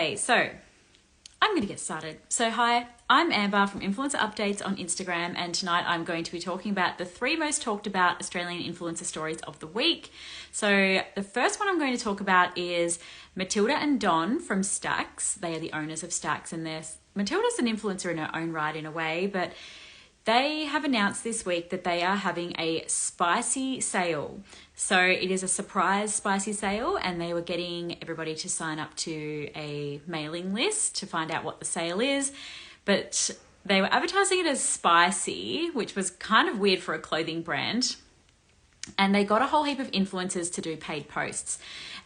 Okay, so I'm going to get started. So hi, I'm Amber from Influencer Updates on Instagram, and tonight I'm going to be talking about the 3 most talked about Australian influencer stories of the week. So the first one I'm going to talk about is Matilda and Don from Stax. They are the owners of Stax, and Matilda's an influencer in her own right in a way, but they have announced this week that they are having a spicy sale. So it is a surprise spicy sale, and they were getting everybody to sign up to a mailing list to find out what the sale is. But they were advertising it as spicy, which was kind of weird for a clothing brand. And they got a whole heap of influencers to do paid posts.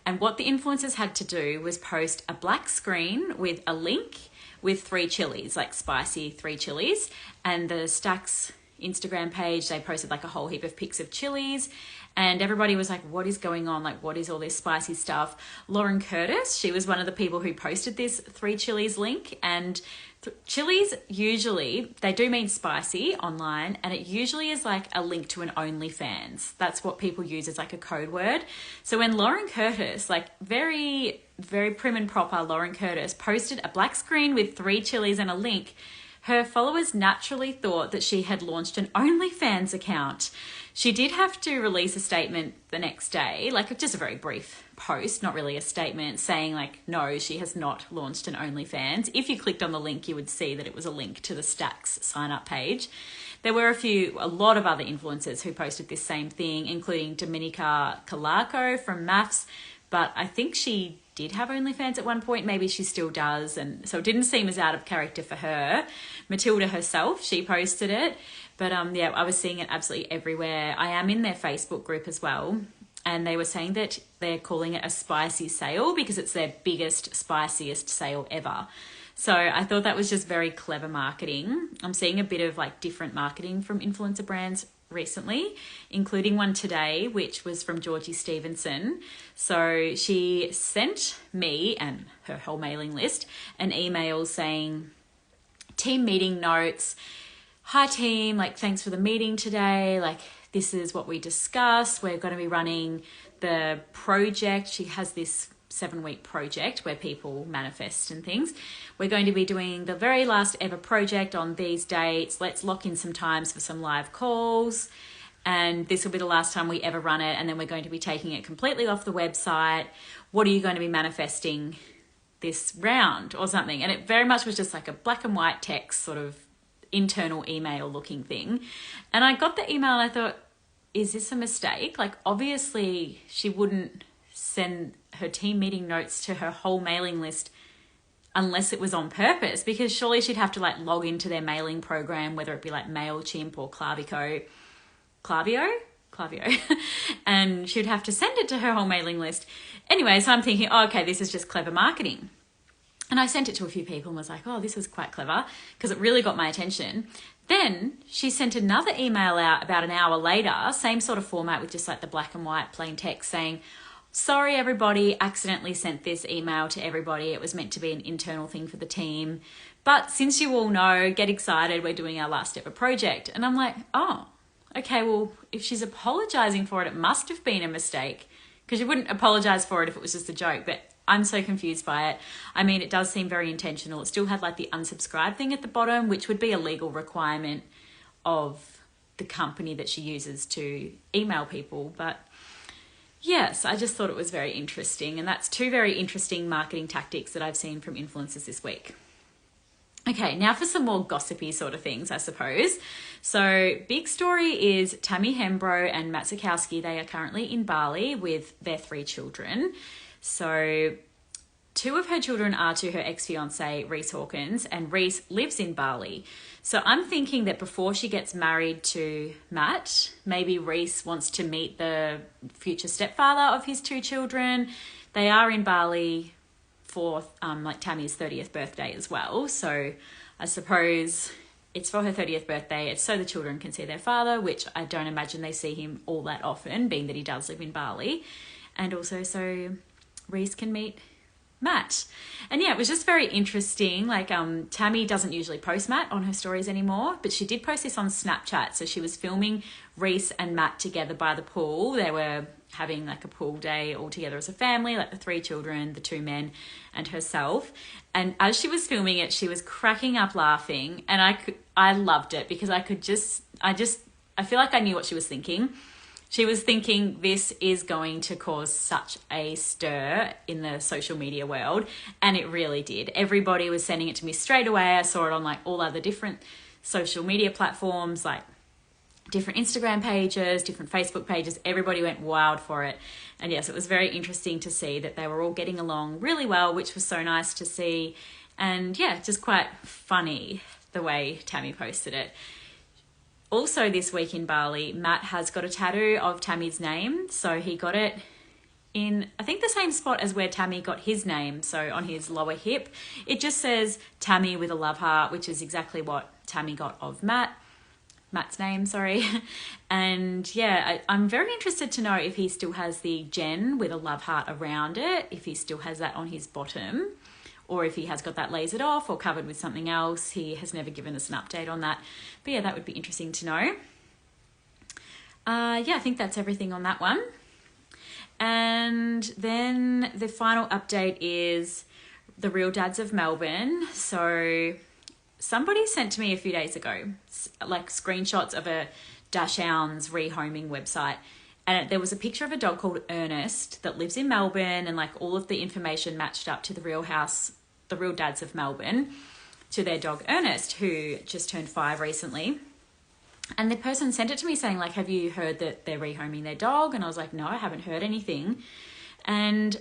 And what the influencers had to do was post a black screen with a link with 3 chilies, like spicy 3 chilies. And the Stax Instagram page, they posted like a whole heap of pics of chilies. And everybody was like, what is going on? Like, what is all this spicy stuff? Lauren Curtis, she was one of the people who posted this 3 chilies link. And chilies usually, they do mean spicy online, and it usually is like a link to an OnlyFans. That's what people use as like a code word. So when Lauren Curtis, like very prim and proper Lauren Curtis, posted a black screen with 3 chilies and a link, her followers naturally thought that she had launched an OnlyFans account. She did have to release a statement the next day, like just a very brief post, not really a statement, saying like, no, she has not launched an OnlyFans. If you clicked on the link, you would see that it was a link to the Stax sign-up page. There were a lot of other influencers who posted this same thing, including Dominica Calarco from Maths, but I think she did have OnlyFans at one point. Maybe she still does. And so it didn't seem as out of character for her. Matilda herself, she posted it. But yeah, I was seeing it absolutely everywhere. I am in their Facebook group as well. And they were saying that they're calling it a spicy sale because it's their biggest, spiciest sale ever. So I thought that was just very clever marketing. I'm seeing a bit of like different marketing from influencer brands recently, including one today, which was from Georgie Stevenson. So she sent me and her whole mailing list an email saying, team meeting notes. Hi team, like thanks for the meeting today. Like this is what we discussed. We're going to be running the project. She has this 7-week project where people manifest and things. We're going to be doing the very last ever project on these dates. Let's lock in some times for some live calls. And this will be the last time we ever run it. And then we're going to be taking it completely off the website. What are you going to be manifesting this round or something? And it very much was just like a black and white text sort of internal email looking thing. And I got the email and I thought, is this a mistake? Like obviously she wouldn't send her team meeting notes to her whole mailing list unless it was on purpose, because surely she'd have to like log into their mailing program, whether it be like MailChimp or Klaviyo, and she'd have to send it to her whole mailing list. Anyway, so I'm thinking, oh, okay, this is just clever marketing. And I sent it to a few people and was like, oh, this is quite clever, because it really got my attention. Then she sent another email out about an hour later, same sort of format with just like the black and white plain text saying, sorry, everybody, accidentally sent this email to everybody. It was meant to be an internal thing for the team. But since you all know, get excited, we're doing our last ever project. And I'm like, oh, okay, well, if she's apologizing for it, it must have been a mistake, because you wouldn't apologize for it if it was just a joke. But I'm so confused by it. I mean, it does seem very intentional. It still had like the unsubscribe thing at the bottom, which would be a legal requirement of the company that she uses to email people. But yes, I just thought it was very interesting. And that's 2 very interesting marketing tactics that I've seen from influencers this week. Okay, now for some more gossipy sort of things, I suppose. So big story is Tammy Hembrow and Matt Zukowski. They are currently in Bali with their 3 children. So 2 of her children are to her ex-fiance, Reece Hawkins, and Reece lives in Bali. So I'm thinking that before she gets married to Matt, maybe Reece wants to meet the future stepfather of his 2 children. They are in Bali for like Tammy's 30th birthday as well. So I suppose it's for her 30th birthday. It's so the children can see their father, which I don't imagine they see him all that often, being that he does live in Bali. And also so Reece can meet Matt. And yeah, it was just very interesting. Like Tammy doesn't usually post Matt on her stories anymore, but she did post this on Snapchat. So she was filming Reece and Matt together by the pool. They were having like a pool day all together as a family, like the 3 children, the 2 men and herself. And as she was filming it, she was cracking up laughing, and I loved it because I feel like I knew what she was thinking. She was thinking this is going to cause such a stir in the social media world, and it really did. Everybody was sending it to me straight away. I saw it on like all other different social media platforms, like different Instagram pages, different Facebook pages. Everybody went wild for it. And yes, it was very interesting to see that they were all getting along really well, which was so nice to see. And yeah, just quite funny the way Tammy posted it. Also this week in Bali, Matt has got a tattoo of Tammy's name. So he got it in, I think, the same spot as where Tammy got his name. So on his lower hip, it just says Tammy with a love heart, which is exactly what Tammy got of Matt's name, sorry. And yeah, I'm very interested to know if he still has the Jen with a love heart around it, if he still has that on his bottom, or if he has got that lasered off or covered with something else. He has never given us an update on that. But yeah, that would be interesting to know. Yeah, I think that's everything on that one. And then the final update is the Real Dads of Melbourne. So somebody sent to me a few days ago, like screenshots of a dachshund's rehoming website. And there was a picture of a dog called Ernest that lives in Melbourne, and like all of the information matched up to the Real Dads of Melbourne, to their dog Ernest, who just turned 5 recently. And the person sent it to me saying like, have you heard that they're rehoming their dog? And I was like, no, I haven't heard anything. And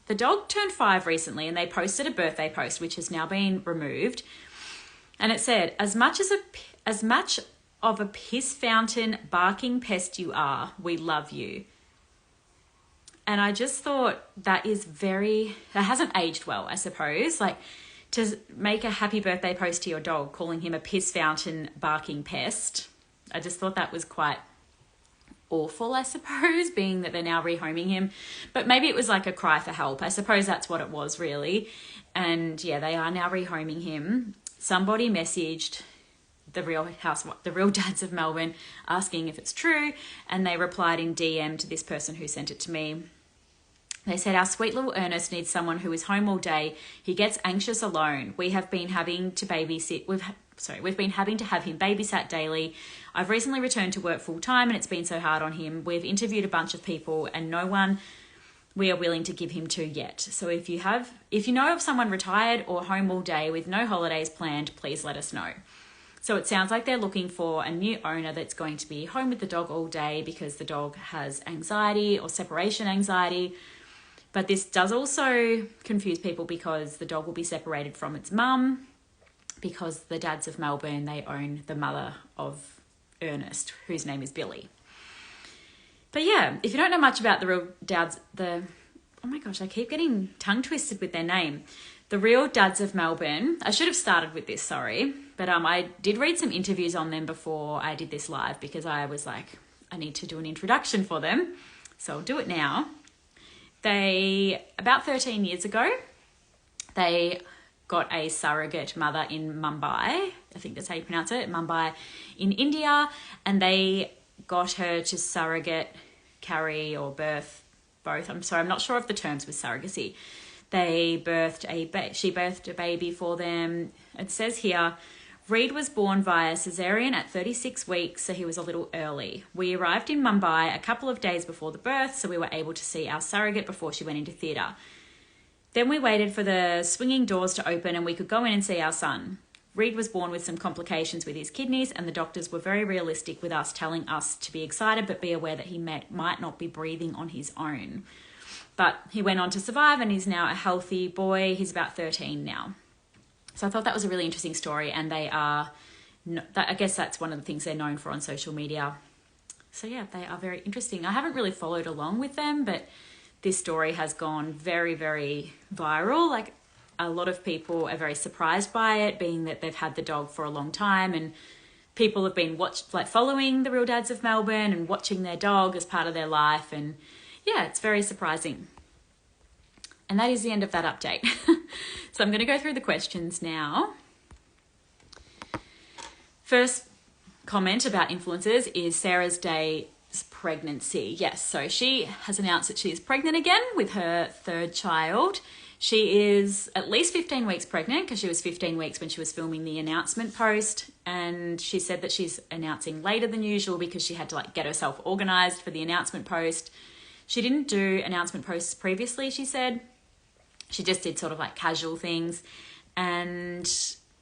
the dog turned 5 recently, and they posted a birthday post, which has now been removed. And it said, as much of a piss fountain barking pest you are, we love you. And I just thought that hasn't aged well, I suppose. Like, to make a happy birthday post to your dog calling him a piss fountain barking pest, I just thought that was quite awful, I suppose, being that they're now rehoming him. But maybe it was like a cry for help. I suppose that's what it was, really. And yeah, they are now rehoming him. Somebody messaged the Real Dads of Melbourne asking if it's true, and they replied in DM to this person who sent it to me. They said, our sweet little Ernest needs someone who is home all day. He gets anxious alone. We've been having to have him babysat daily. I've recently returned to work full time, and it's been so hard on him. We've interviewed a bunch of people, and no one we are willing to give him to yet. So if you know of someone retired or home all day with no holidays planned, please let us know. So it sounds like they're looking for a new owner that's going to be home with the dog all day because the dog has anxiety or separation anxiety. But this does also confuse people because the dog will be separated from its mum, because the Dads of Melbourne, they own the mother of Ernest, whose name is Billie. But yeah, if you don't know much about the Real Dads, oh my gosh, I keep getting tongue twisted with their name. The Real Dads of Melbourne. I should have started with this, sorry. But I did read some interviews on them before I did this live, because I was like, I need to do an introduction for them. So I'll do it now. About 13 years ago, they got a surrogate mother in Mumbai. I think that's how you pronounce it, Mumbai in India. And they got her to surrogate, carry or birth both. I'm sorry, I'm not sure of the terms with surrogacy. She birthed a baby for them. It says here, Reed was born via cesarean at 36 weeks, so he was a little early. We arrived in Mumbai a couple of days before the birth, so we were able to see our surrogate before she went into theatre. Then we waited for the swinging doors to open and we could go in and see our son. Reed was born with some complications with his kidneys, and the doctors were very realistic with us, telling us to be excited but be aware that he might not be breathing on his own. But he went on to survive, and he's now a healthy boy. He's about 13 now. So I thought that was a really interesting story, and I guess that's one of the things they're known for on social media. So yeah, they are very interesting. I haven't really followed along with them, but this story has gone very, very viral. Like, a lot of people are very surprised by it, being that they've had the dog for a long time, and people have been following the Real Dads of Melbourne and watching their dog as part of their life. And yeah, it's very surprising. And that is the end of that update. So I'm going to go through the questions now. First comment about influencers is Sarah's Day pregnancy. Yes, so she has announced that she is pregnant again with her third child. She is at least 15 weeks pregnant because she was 15 weeks when she was filming the announcement post. And she said that she's announcing later than usual because she had to like get herself organized for the announcement post. She didn't do announcement posts previously, she said. She just did sort of like casual things. And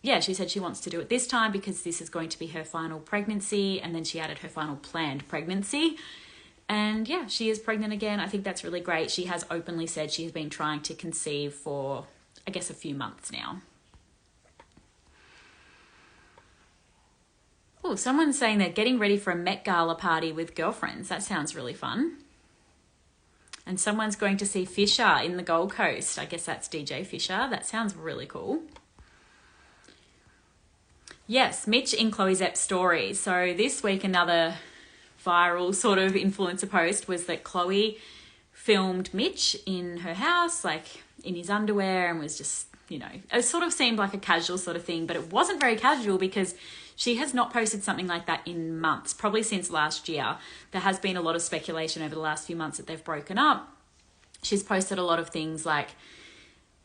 yeah, she said she wants to do it this time because this is going to be her final pregnancy. And then she added her final planned pregnancy. And yeah, she is pregnant again. I think that's really great. She has openly said she has been trying to conceive for, I guess, a few months now. Oh, someone's saying they're getting ready for a Met Gala party with girlfriends. That sounds really fun. And someone's going to see Fisher in the Gold Coast. I guess that's DJ Fisher. That sounds really cool. Yes, Mitch in Chloe Szep's story. So this week, another viral sort of influencer post was that Chloe filmed Mitch in her house, like in his underwear, and was just, you know, it sort of seemed like a casual sort of thing, but it wasn't very casual because she has not posted something like that in months, probably since last year. There has been a lot of speculation over the last few months that they've broken up. She's posted a lot of things like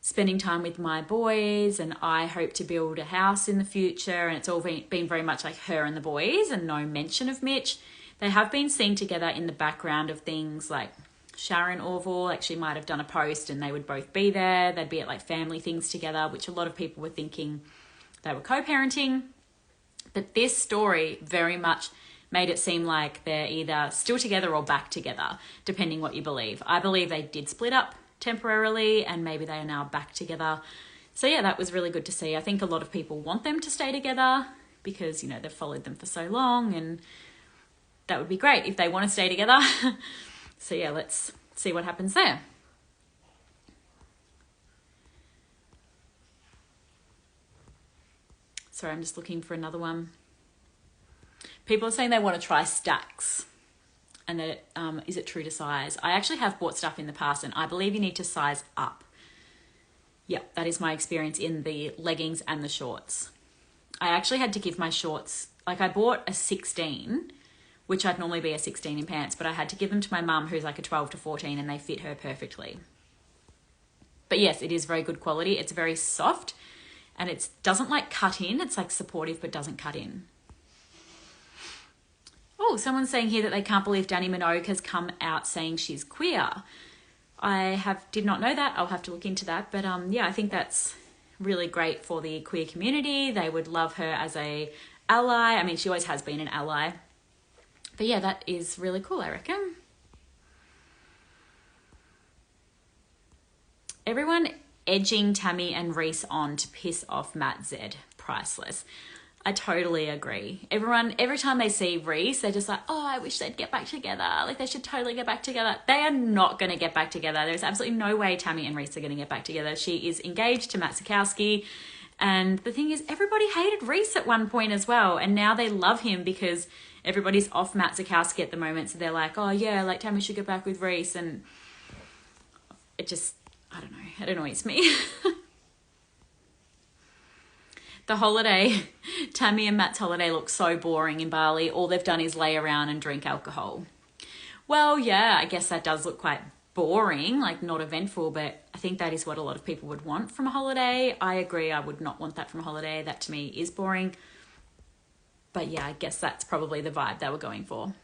spending time with my boys and I hope to build a house in the future, and it's all been very much like her and the boys and no mention of Mitch. They have been seen together in the background of things like Sharon Orval, like she might have done a post and they would both be there. They'd be at like family things together, which a lot of people were thinking they were co-parenting. But this story very much made it seem like they're either still together or back together, depending what you believe. I believe they did split up temporarily and maybe they are now back together. So yeah, that was really good to see. I think a lot of people want them to stay together because, you know, they've followed them for so long, and that would be great if they want to stay together. So yeah, let's see what happens there. Sorry, I'm just looking for another one. People are saying they want to try Stax and that is it true to size? I actually have bought stuff in the past and I believe you need to size up. Yep, that is my experience in the leggings and the shorts. I actually had to give my shorts, like I bought a 16, which I'd normally be a 16 in pants, but I had to give them to my mum who's like a 12 to 14 and they fit her perfectly. But yes, it is very good quality. It's very soft and it doesn't like cut in. It's like supportive but doesn't cut in. Oh, someone's saying here that they can't believe Dannii Minogue has come out saying she's queer. I did not know that. I'll have to look into that. But yeah, I think that's really great for the queer community. They would love her as a ally. I mean, she always has been an ally. But yeah, that is really cool, I reckon. Everyone edging Tammy and Reece on to piss off Matt Z. Priceless. I totally agree. Every time they see Reece, they're just like, oh, I wish they'd get back together. Like, they should totally get back together. They are not going to get back together. There's absolutely no way Tammy and Reece are going to get back together. She is engaged to Matt Zukowski. And the thing is, everybody hated Reece at one point as well. And now they love him because everybody's off Matt Zukowski at the moment. So they're like, oh, yeah, like Tammy should get back with Reece. And it just, I don't know, it annoys me. The holiday, Tammy and Matt's holiday looks so boring in Bali. All they've done is lay around and drink alcohol. Well, yeah, I guess that does look quite boring, like not eventful, but I think that is what a lot of people would want from a holiday. I agree, I would not want that from a holiday. That to me is boring. But yeah, I guess that's probably the vibe they were going for.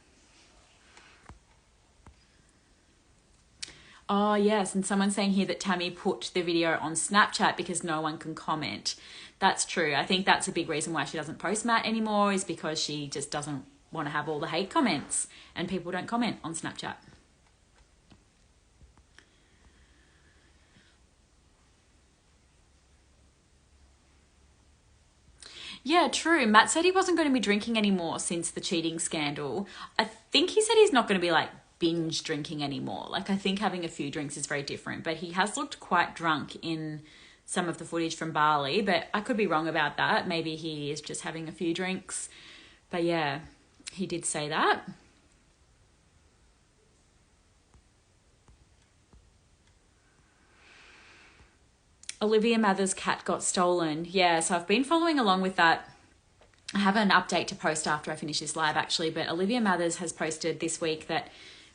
Oh, yes, and someone's saying here that Tammy put the video on Snapchat because no one can comment. That's true. I think that's a big reason why she doesn't post Matt anymore, is because she just doesn't want to have all the hate comments and people don't comment on Snapchat. Yeah, true. Matt said he wasn't going to be drinking anymore since the cheating scandal. I think he said he's not going to be like binge drinking anymore. Like, I think having a few drinks is very different, but he has looked quite drunk in some of the footage from Bali, but I could be wrong about that. Maybe he is just having a few drinks. But yeah, he did say that. Olivia Mathers' cat got stolen. Yeah, so I've been following along with that. I have an update to post after I finish this live actually, but Olivia Mathers has posted this week that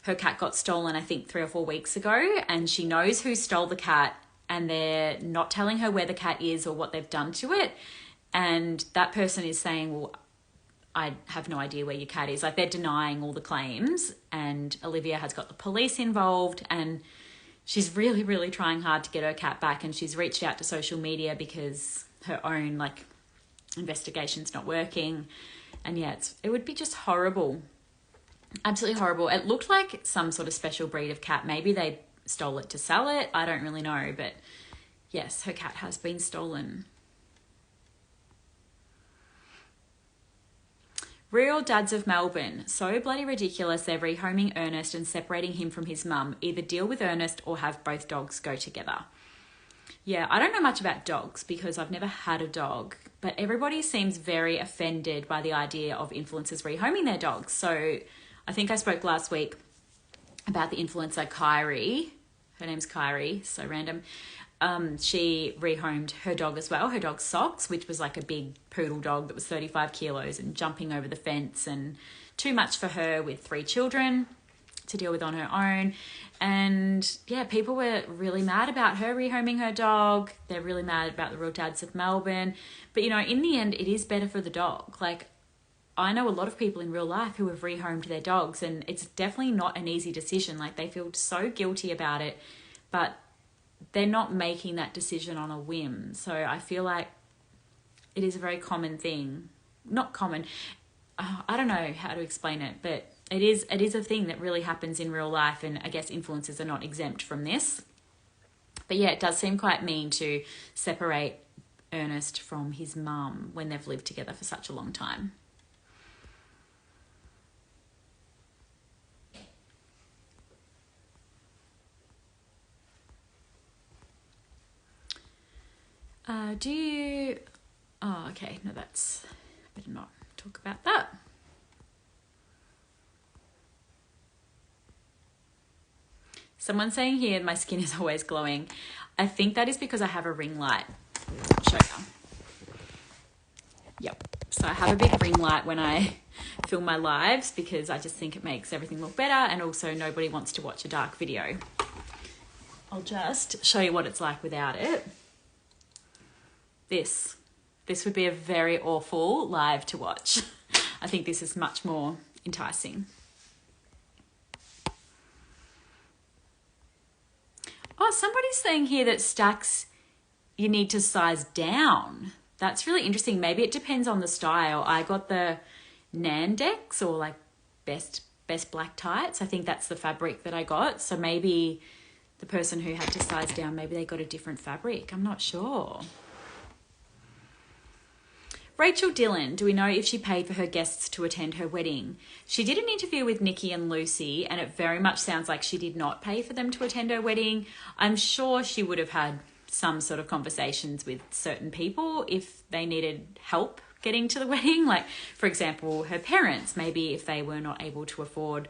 her cat got stolen, I think 3 or 4 weeks ago, and she knows who stole the cat, and they're not telling her where the cat is or what they've done to it. And that person is saying, well, I have no idea where your cat is. Like, they're denying all the claims, and Olivia has got the police involved, and she's really, really trying hard to get her cat back, and she's reached out to social media because her own, like, investigation's not working. And yeah, it would be just horrible. Absolutely horrible. It looked like some sort of special breed of cat. Maybe they stole it to sell it. I don't really know, but yes, her cat has been stolen. Real Dads of Melbourne. So bloody ridiculous. They're rehoming Ernest and separating him from his mum. Either deal with Ernest or have both dogs go together. Yeah, I don't know much about dogs because I've never had a dog, but everybody seems very offended by the idea of influencers rehoming their dogs. So I think I spoke last week about the influencer Kyrie. Her name's Kyrie, so random. She rehomed her dog as well, her dog Socks, which was like a big poodle dog that was 35 kilos and jumping over the fence, and too much for her with 3 children to deal with on her own. And yeah, people were really mad about her rehoming her dog. They're really mad about the Real Dads of Melbourne. But, you know, in the end, it is better for the dog. Like, I know a lot of people in real life who have rehomed their dogs, and it's definitely not an easy decision. Like, they feel so guilty about it, but they're not making that decision on a whim. So I feel like it is a very common thing. Not common. I don't know how to explain it, but it is a thing that really happens in real life, and I guess influencers are not exempt from this. But yeah, it does seem quite mean to separate Ernest from his mum when they've lived together for such a long time. Oh, okay, no, that's, better not talk about that. Someone's saying here, my skin is always glowing. I think that is because I have a ring light. I'll show you. Yep. So I have a big ring light when I film my lives because I just think it makes everything look better, and also nobody wants to watch a dark video. I'll just show you what it's like without it. This would be a very awful live to watch. I think this is much more enticing. Oh, somebody's saying here that Stax, you need to size down. That's really interesting. Maybe it depends on the style. I got the Nandex, or like best black tights. I think that's the fabric that I got. So maybe the person who had to size down, maybe they got a different fabric. I'm not sure. Rachel Dillon, do we know if she paid for her guests to attend her wedding? She did an interview with Nikki and Lucy, and it very much sounds like she did not pay for them to attend her wedding. I'm sure she would have had some sort of conversations with certain people if they needed help getting to the wedding. Like, for example, her parents, maybe if they were not able to afford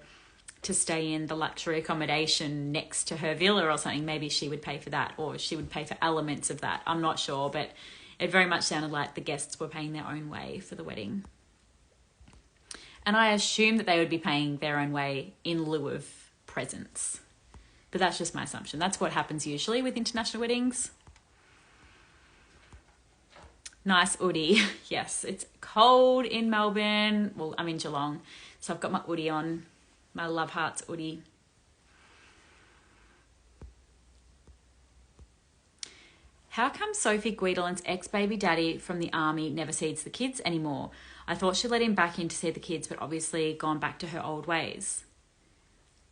to stay in the luxury accommodation next to her villa or something, maybe she would pay for that, or she would pay for elements of that. I'm not sure, but it very much sounded like the guests were paying their own way for the wedding. And I assume that they would be paying their own way in lieu of presents. But that's just my assumption. That's what happens usually with international weddings. Nice hoodie. Yes, it's cold in Melbourne. Well, I'm in Geelong, so I've got my hoodie on, my Love Hearts hoodie. How come Sophie Guidolin's ex-baby daddy from the army never sees the kids anymore? I thought she let him back in to see the kids, but obviously gone back to her old ways.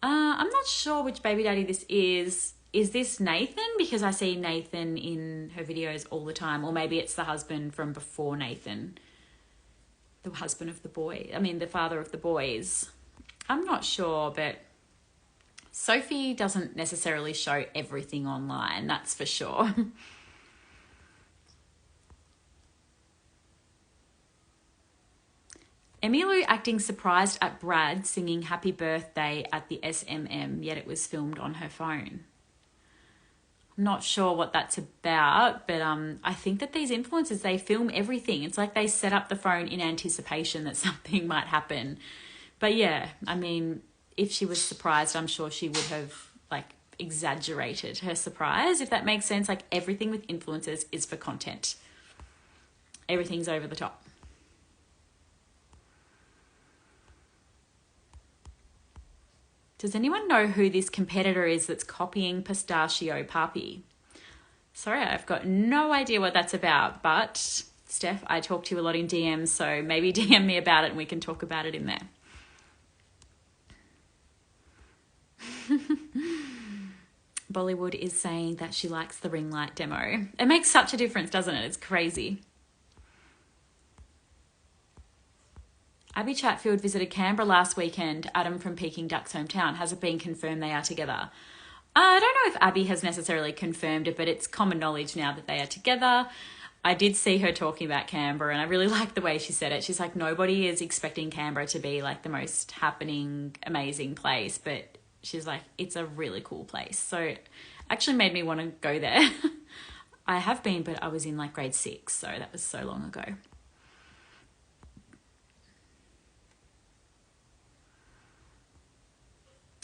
I'm not sure which baby daddy this is. Is this Nathan? Because I see Nathan in her videos all the time. Or maybe it's the husband from before Nathan. The husband of the boy. I mean, the father of the boys. I'm not sure, but Sophie doesn't necessarily show everything online, that's for sure. Emmylou acting surprised at Brad singing Happy Birthday at the SMM, yet it was filmed on her phone. Not sure what that's about, but I think that these influencers, they film everything. It's like they set up the phone in anticipation that something might happen. But yeah, I mean, if she was surprised, I'm sure she would have like exaggerated her surprise, if that makes sense. Like everything with influencers is for content. Everything's over the top. Does anyone know who this competitor is that's copying Pistachio Papi? Sorry, I've got no idea what that's about, but Steph, I talk to you a lot in DMs, so maybe DM me about it and we can talk about it in there. Bollywood is saying that she likes the Ringlight demo. It makes such a difference, doesn't it? It's crazy. Abbie Chatfield visited Canberra last weekend. Adam from Peking Duck's hometown. Has it been confirmed they are together? I don't know if Abbie has necessarily confirmed it, but it's common knowledge now that they are together. I did see her talking about Canberra and I really liked the way she said it. She's like, nobody is expecting Canberra to be like the most happening, amazing place, but she's like, it's a really cool place. So actually made me want to go there. I have been, but I was in like grade 6, so that was so long ago.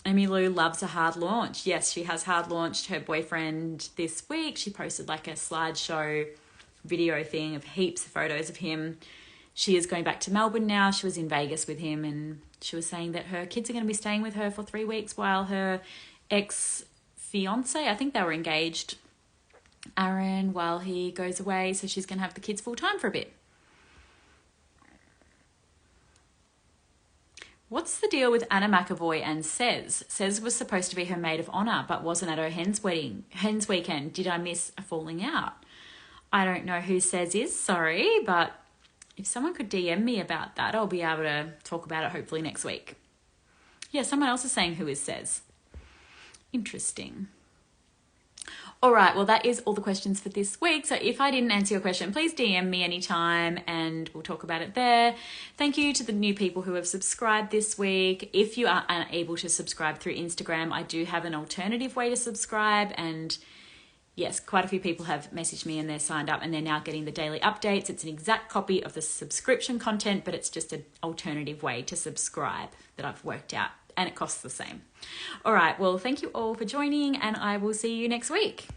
Emmylou loves a hard launch. Yes, she has hard launched her boyfriend this week. She posted like a slideshow video thing of heaps of photos of him. She is going back to Melbourne now. She was in Vegas with him and she was saying that her kids are going to be staying with her for 3 weeks while her ex-fiance, I think they were engaged, Aaron, while he goes away. So she's going to have the kids full time for a bit. What's the deal with Anna McAvoy and Cez? Cez was supposed to be her maid of honour, but wasn't at her hen's weekend. Did I miss a falling out? I don't know who Cez is, sorry, but if someone could DM me about that, I'll be able to talk about it hopefully next week. Yeah, someone else is saying who is Cez. Interesting. All right, well, that is all the questions for this week. So if I didn't answer your question, please DM me anytime and we'll talk about it there. Thank you to the new people who have subscribed this week. If you are unable to subscribe through Instagram, I do have an alternative way to subscribe. And yes, quite a few people have messaged me and they're signed up and they're now getting the daily updates. It's an exact copy of the subscription content, but it's just an alternative way to subscribe that I've worked out. And it costs the same. All right, well, thank you all for joining and I will see you next week.